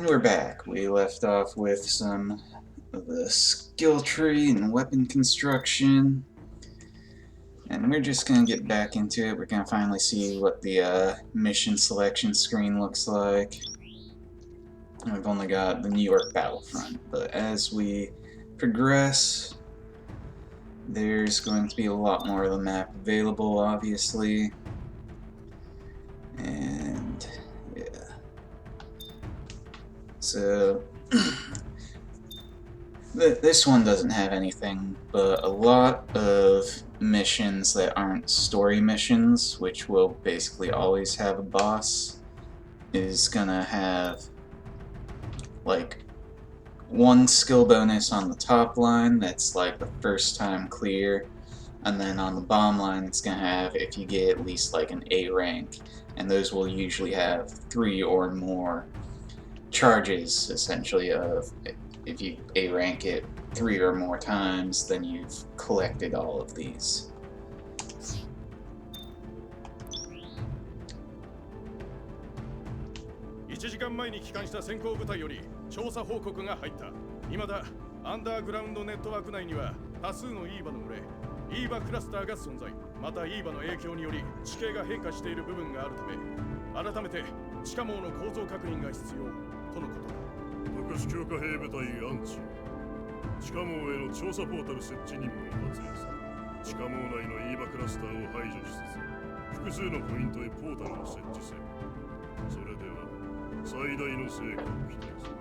And we're back. We left off with some of the skill tree and weapon construction. And we're just going to get back into it. We're going to finally see what the mission selection screen looks like. And we've only got the New York Battlefront. But as we progress, there's going to be a lot more of the map available, obviously. And yeah. So this one doesn't have anything but a lot of missions that aren't story missions, which will basically always have a boss. Is gonna have like one skill bonus on the top line, that's like the first time clear, and then on the bomb line it's gonna have if you get at least like an A rank, and those will usually have 3 or more charges, essentially, of if you A rank it 3 or more times, then you've collected all of these.1時間前に帰還した先行部隊より調査報告が入った。未だアンダーグラウンドネットワーク内には多数のイーバの群れ、イーバクラスターが存在。またイーバの影響により地形が変化している部分があるため、改めて地下網の構造確認が必要とのこと。特殊強化兵部隊アンチ地下網への調査ポータル設置任務を発令する。地下網内のイーバクラスターを排除しつつ複数のポイントへポータルを設置せよ。それでは最大の成果を期待する。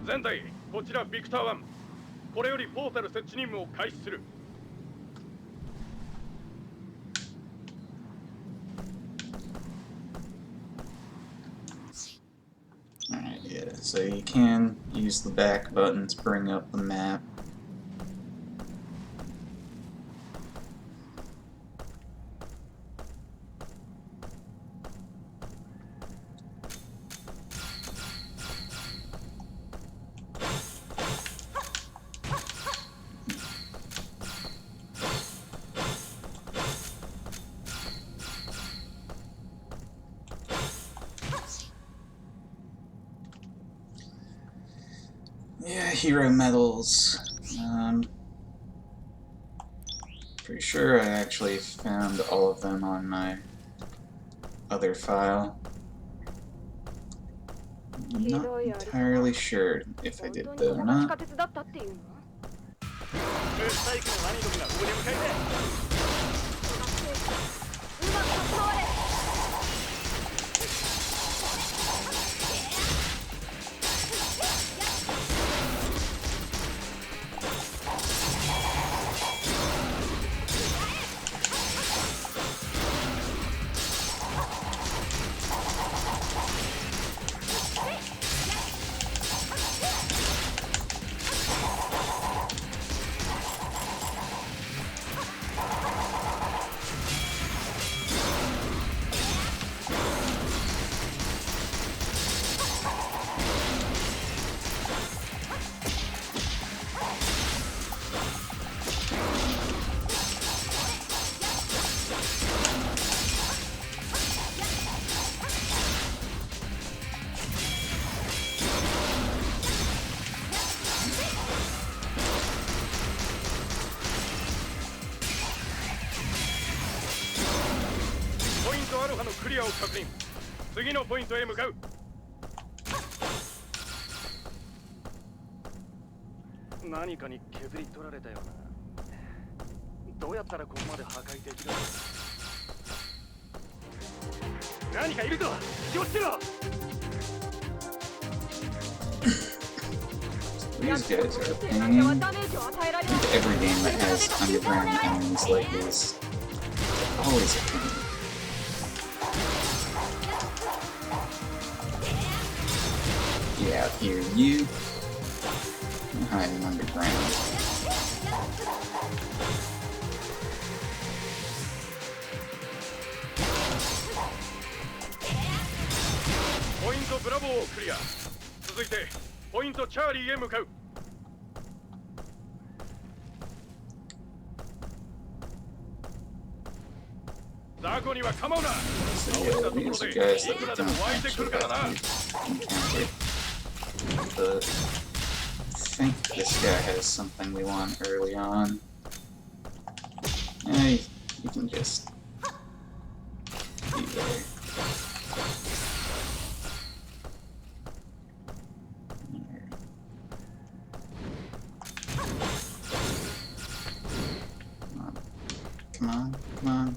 全隊、こちらビクター1。これよりポータル設置任務を開始する。Alright, yeah, so you can use the back button to bring up the map. Yeah, hero medals. Pretty sure I actually found all of them on my other file. I'm not entirely sure if I did though or not. These guys are a pain. Every game that has underground enemies like this, always a pain. Get out here, you. I'm hiding underground. Point Bravo clear. 続いてポイントチャーリーへ向かう。ザ So yeah, these are guys that we don't actually have to encounter. But I think this guy has something we want early on. Yeah, you can just be there. Come on, come on.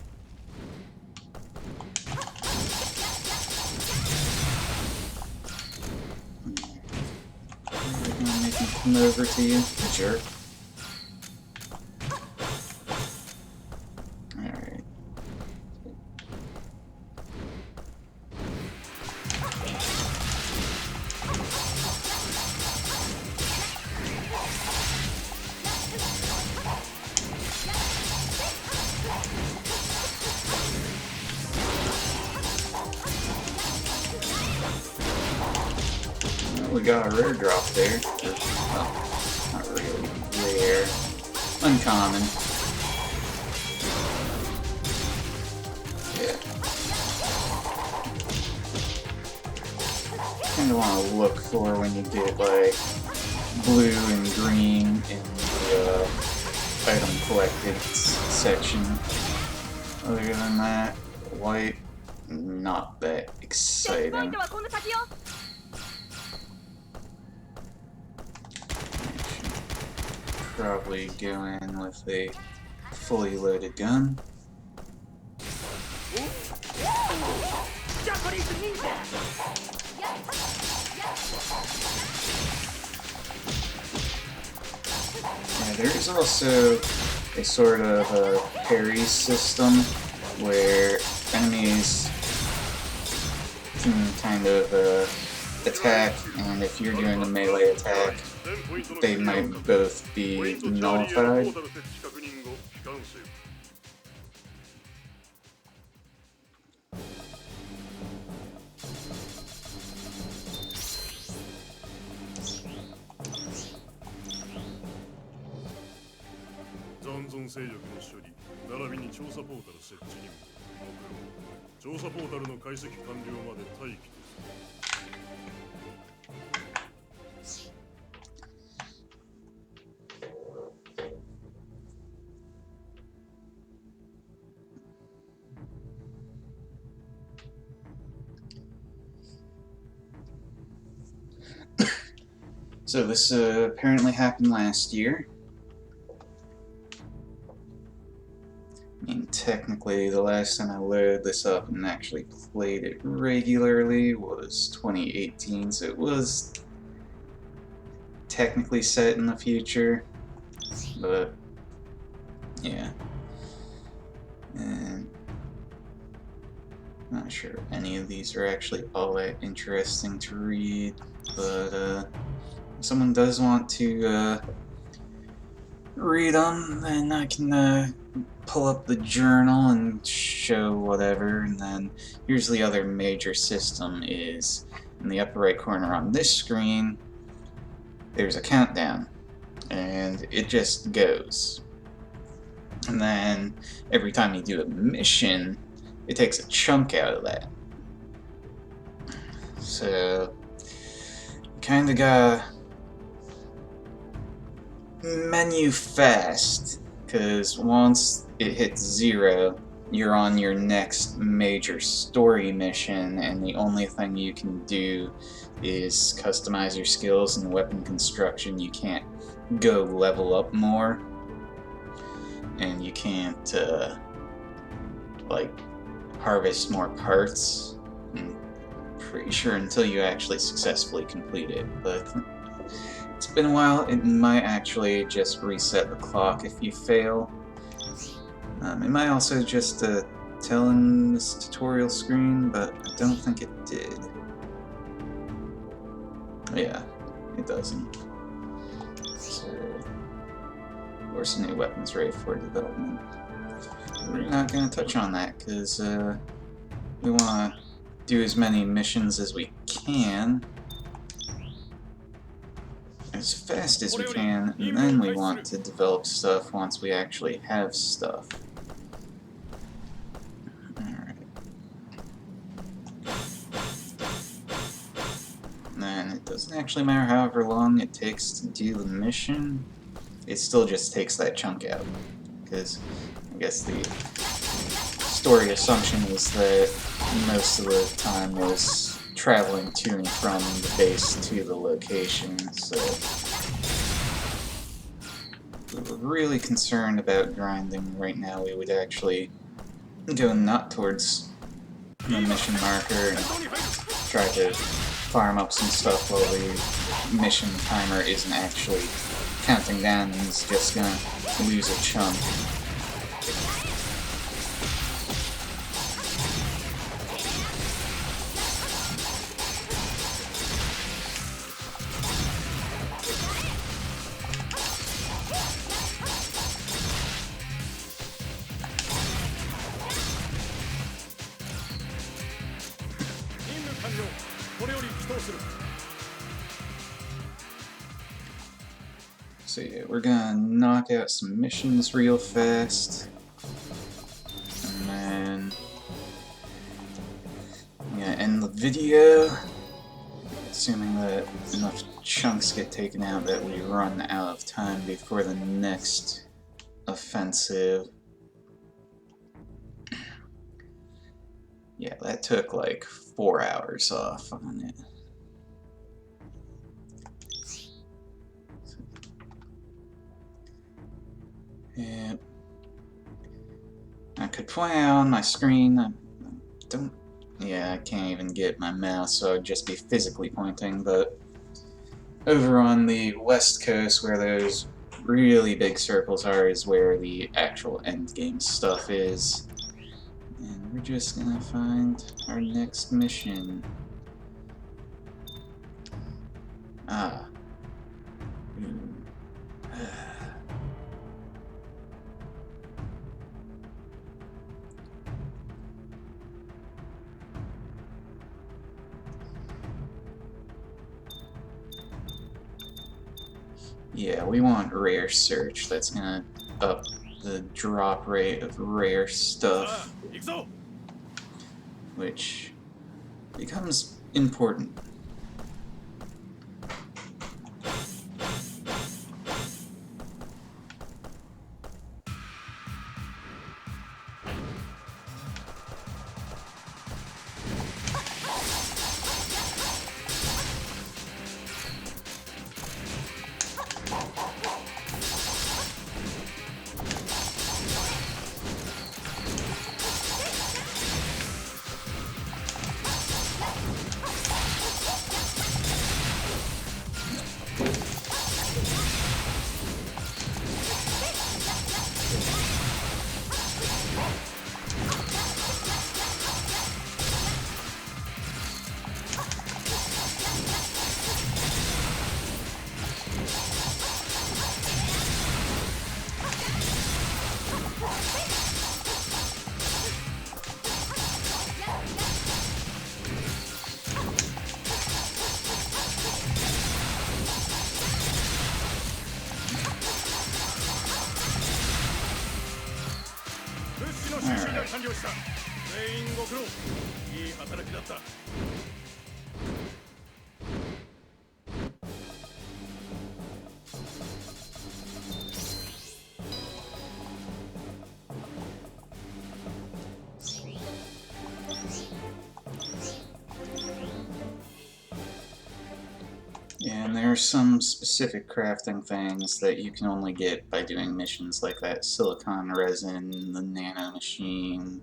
We're gonna make him come over to you, the jerk. Alright. We got a rare drop there. Well, not really rare. Uncommon. Yeah. Kinda wanna look for when you get like blue and green in the item collected section. Other than that, white, not that exciting. Probably go in with a fully loaded gun. Yeah, there is also a sort of a parry system where enemies can kind of attack, and if you're doing a melee attack, they might both be nullified. So this apparently happened last year. I mean, technically, the last time I loaded this up and actually played it regularly was 2018, so it was technically set in the future, but yeah. And I'm not sure any of these are actually all that interesting to read, but if someone does want to read them, then I can pull up the journal and show whatever. And then here's the other major system: is in the upper right corner on this screen there's a countdown, and it just goes. And then every time you do a mission, it takes a chunk out of that. So kinda gotta menu fast, because once it hits 0, you're on your next major story mission, and the only thing you can do is customize your skills and weapon construction. You can't go level up more, and you can't like harvest more parts. I'm pretty sure until you actually successfully complete it, but it's been a while. It might actually just reset the clock if you fail. It might also just tell in this tutorial screen, but I don't think it did. Yeah, it doesn't. So, of course, a new weapon's ready for development. We're not going to touch on that because we want to do as many missions as we can, as fast as we can, and then we want to develop stuff once we actually have stuff. Alright. doesn't actually matter however long it takes to do the mission, it still just takes that chunk out. Because I guess the story assumption is that most of the time was traveling to and from the base to the location, so if we were really concerned about grinding right now, we would actually go not towards the mission marker and try to farm up some stuff while the mission timer isn't actually counting down and is just gonna lose a chunk. So yeah, we're gonna knock out some missions real fast, and then I'm gonna end the video, assuming that enough chunks get taken out that we run out of time before the next offensive. Yeah, that took like 4 hours off on it. Yeah. I could point out on my screen, I can't even get my mouse, so I'd just be physically pointing, but over on the west coast where those really big circles are is where the actual endgame stuff is. And we're just gonna find our next mission. Ah. Yeah, we want rare search. That's gonna up the drop rate of rare stuff, which becomes important. And there are some specific crafting things that you can only get by doing missions like that silicon resin, the nano machine.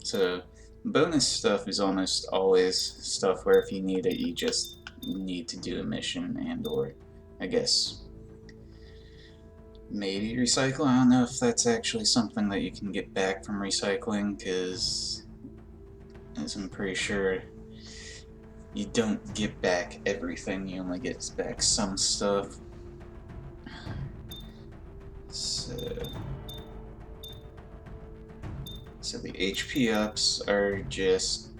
So bonus stuff is almost always stuff where if you need it, you just need to do a mission and or, I guess, maybe recycle. I don't know if that's actually something that you can get back from recycling, because as I'm pretty sure you don't get back everything, you only get back some stuff. So the HP ups are just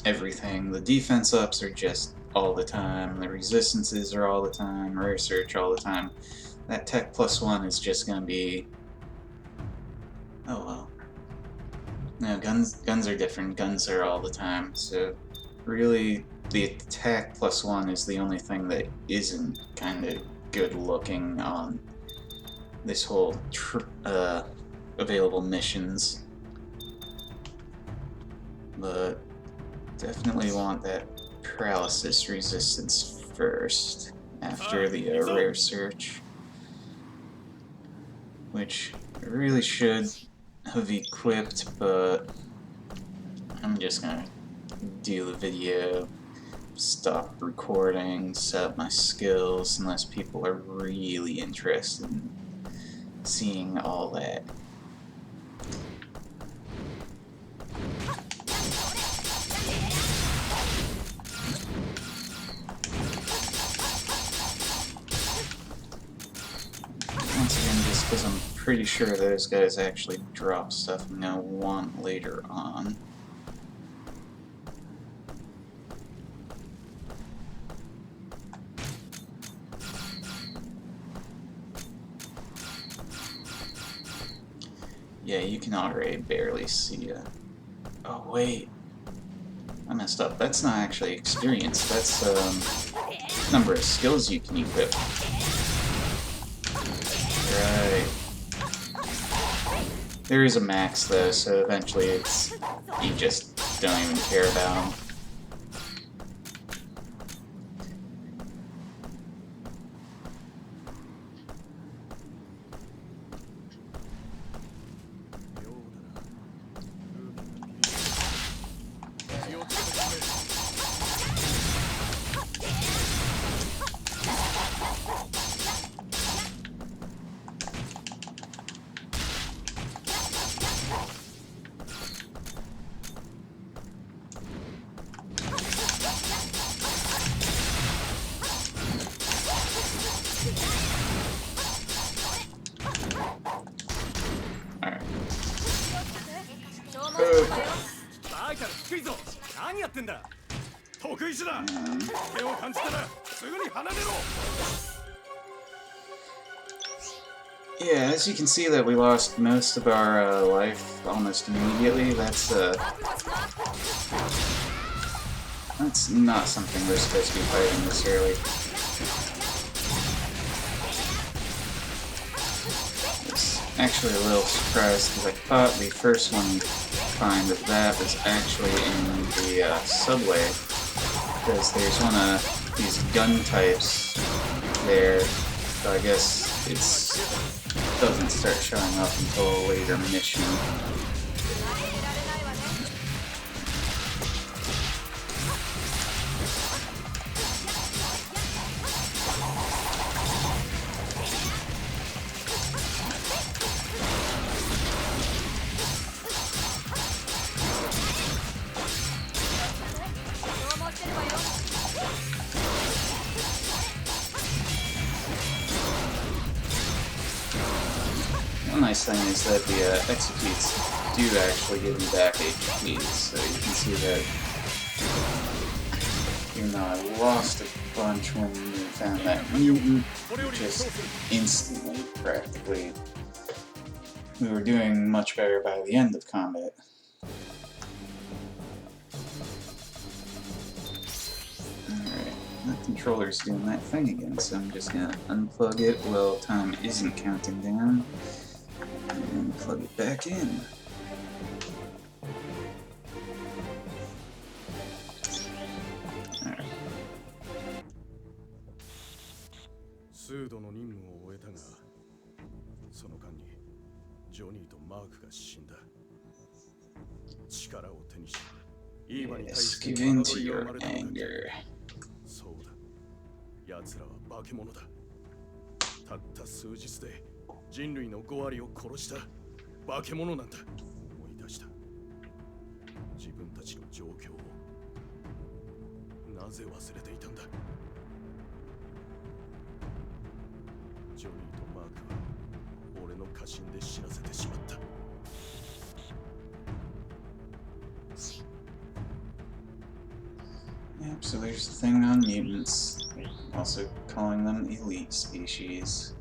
everything. The defense ups are just all the time. The resistances are all the time. Rare search all the time. That tech +1 is just gonna be... oh well. No, guns are different. Guns are all the time, so really, the attack +1 is the only thing that isn't kind of good looking on this whole available missions. But definitely want that paralysis resistance first, after the rare search, which I really should have equipped, but I'm just gonna do the video, stop recording, set up my skills, unless people are really interested in seeing all that. Once again, just because I'm pretty sure those guys actually drop stuff I'm gonna want later on. Yeah, you can already barely see it. Oh wait, I messed up. That's not actually experience, that's number of skills you can equip. Right. There is a max though, so eventually it's you just don't even care about them. Alright. バイタル低いぞ。何やってんだ。得意手だ。手を感じたらすぐに離れろ。 Yeah, as you can see that we lost most of our life almost immediately. That's not something we're supposed to be fighting this early. I was actually a little surprised because I thought the first one we'd find of that was actually in the subway, because there's one of these gun types there, so I guess it doesn't start showing up until a later mission. One nice thing is that the executes do actually give you back HP, so you can see that even though I lost a bunch when we found that mutant, just instantly, practically, we were doing much better by the end of combat. Alright, the controller's doing that thing again, so I'm just gonna unplug it while time isn't counting down. And plug it back in. Alright. 数度の任務を終えたが、その間にジョニーとマークが死んだ。力を手にし、イーバに対 Yes, して give 侮 in り to を your 生まれたのだ。 anger. そうだ。奴らは化け物だ。たった数日で人類の5割を殺した化け物なんだ。思い出した。自分たちの状況をなぜ忘れていたんだ。ジョニーとマークは俺の過信で死なせてしまった。Yep, so there's the thing on mutants, also calling them elite species.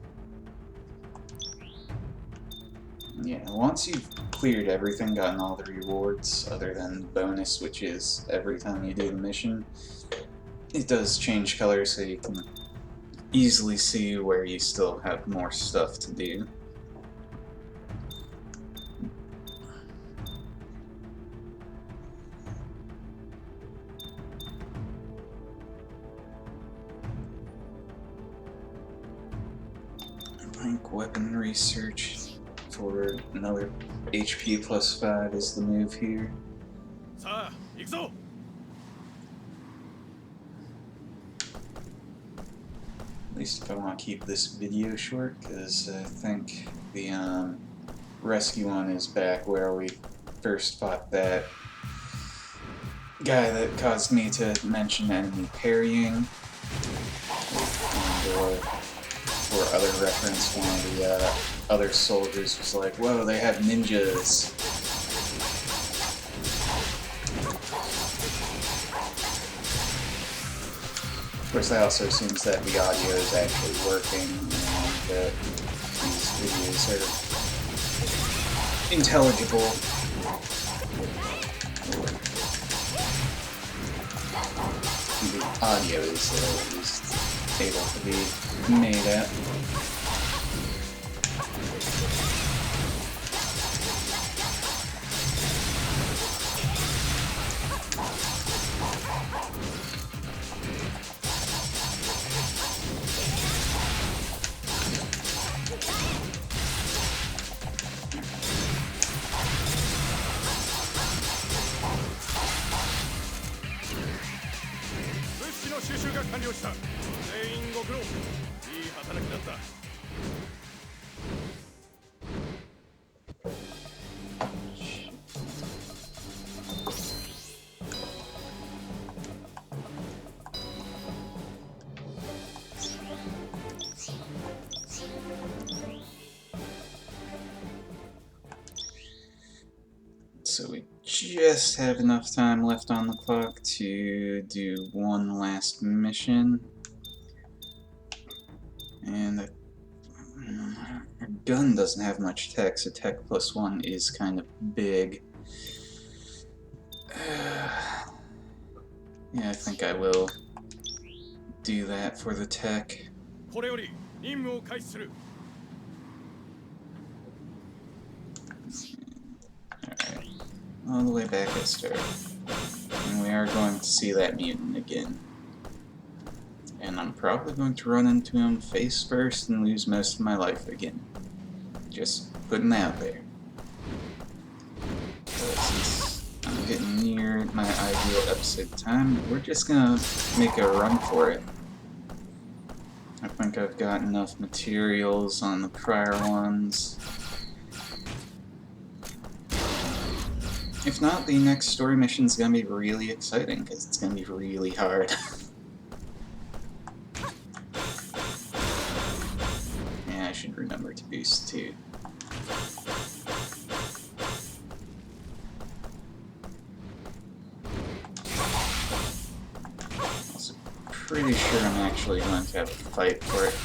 Yeah, once you've cleared everything, gotten all the rewards, other than bonus, which is every time you do the mission, it does change color so you can easily see where you still have more stuff to do. Rank weapon research for another HP plus 5 is the move here. さあ行くぞ At least if I want to keep this video short, because I think the rescue one is back where we first fought that guy that caused me to mention enemy parrying. And, for other reference, one of the other soldiers was like, "Whoa, they have ninjas." Of course, that also assumes that the audio is actually working and that these videos are intelligible. The audio is at least able to be made at. So we just have enough time left on the clock to do one last mission. And our gun doesn't have much tech, so tech plus 1 is kind of big. Yeah, I think I will do that for the tech. これより任務を開始する Alright, all the way back at start. And we are going to see that mutant again. And I'm probably going to run into him face first and lose most of my life again. Just putting that out there. But since I'm getting near my ideal episode time, we're just gonna make a run for it. I think I've got enough materials on the prior ones. If not, the next story mission's gonna be really exciting, because it's gonna be really hard. Yeah, I should remember to boost too. Also, pretty sure I'm actually going to have a fight for it.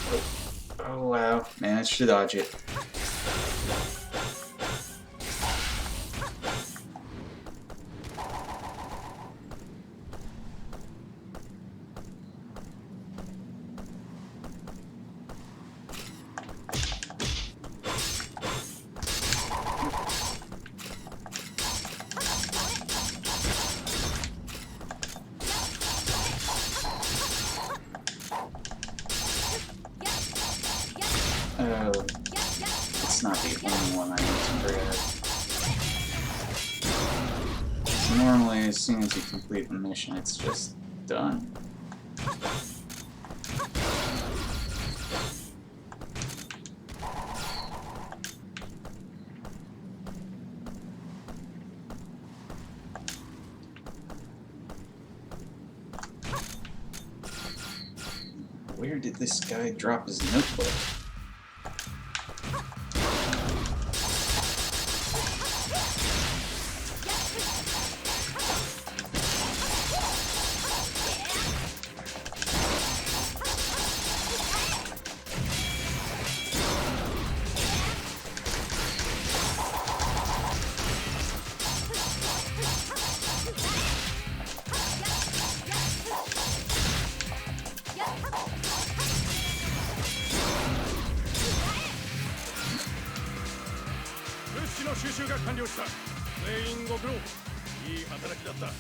Oh wow, managed to dodge it. Oh, it's not the only one I need to grab. So normally, as soon as you complete the mission, it's just done. Where did this guy drop his notebook? 収集が完了した。全員ご苦労。いい働きだった。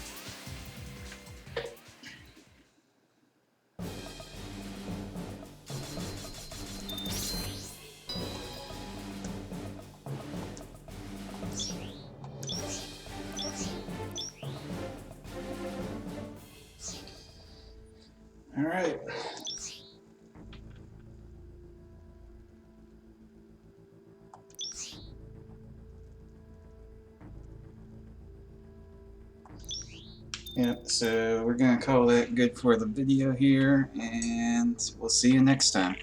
All right. Yep, so we're going to call that good for the video here, and we'll see you next time.